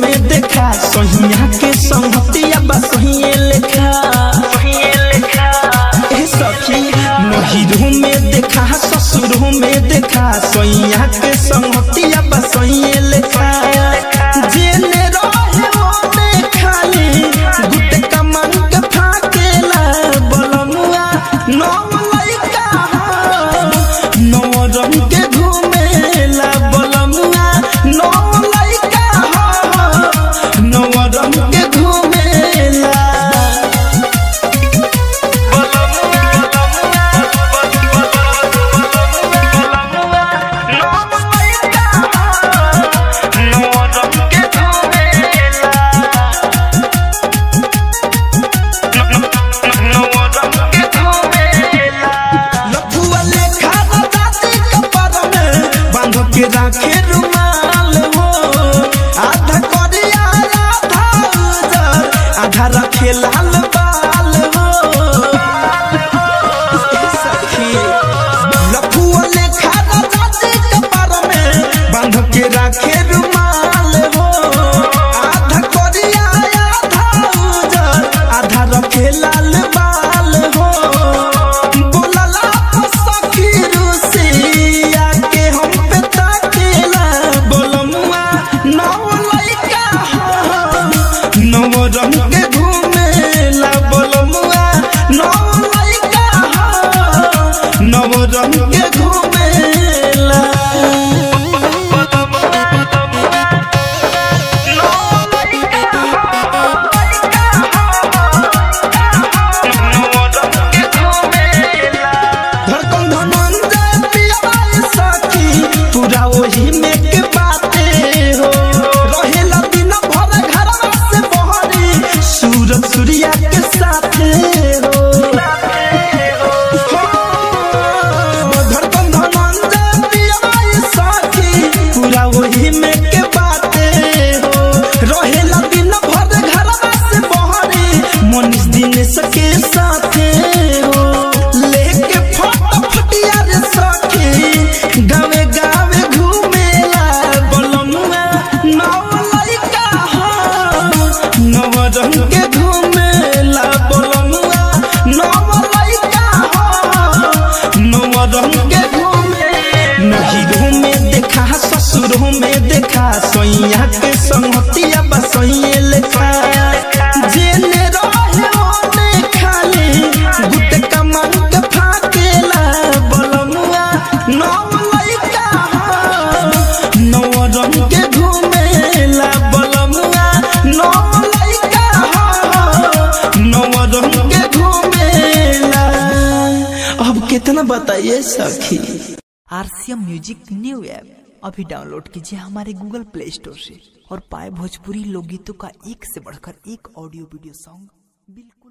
में देखा सहिया के संगतिया बसहिए लेखा ए सखी नहिरू में देखा ससुरू में देखा सहिया के संगतिया बसहिए लेखा जेने रहे ओने खाली गुटे कमन के फाकेला बलमुआ नव लइका नव रंग के घूमेला बलमुआ नव लइका नव रंग के घूमेला के राखे रुमाल हो आधा करिया आधा उजर आधा रखे लाल बाल हो सखी लफुआ लेखा राते कपार में बांध के राखे रुमाल हो आधा करिया आधा उजर आधा रखे लाल बाल हो बोलला सखी रुसिया के हम नव रंग के घूमेला बलमुआ नव लइका नव रंग के घूमेला धड़कन धनंजय पिया सखी पूरा वही में के बाते हो रहेला दिन भर घरवा से बहरी सूरज सूर्या के साथे हो धड़कन धनंजय पिया सखी पूरा वही में के बाते हो रहेला दिन भर घरवा से बहरी मनीष दिनेश के साथे हो लेके फटिया रे सखी गावे गावे घूमेला बलमुआ नव लइका नव रंग के घूमेला बलमुआ नव लइका नव रंग के घूमे नहिरू में देखा ससुरू में देखा सैया के संगतिया बसहिए लेखा जेने रहे ओने खाली गुटे कमन के फाकेला बलमुआ नव लइका नव रंग के घूमेला बलमुआ नव लइका नव रंग के घूमेला। अब कितना बताइए सखी। RCM म्यूजिक न्यू ऐप अभी डाउनलोड कीजिए हमारे गूगल प्ले स्टोर से और पाए भोजपुरी लोकगीतों का एक से बढ़कर एक ऑडियो वीडियो सॉन्ग बिल्कुल।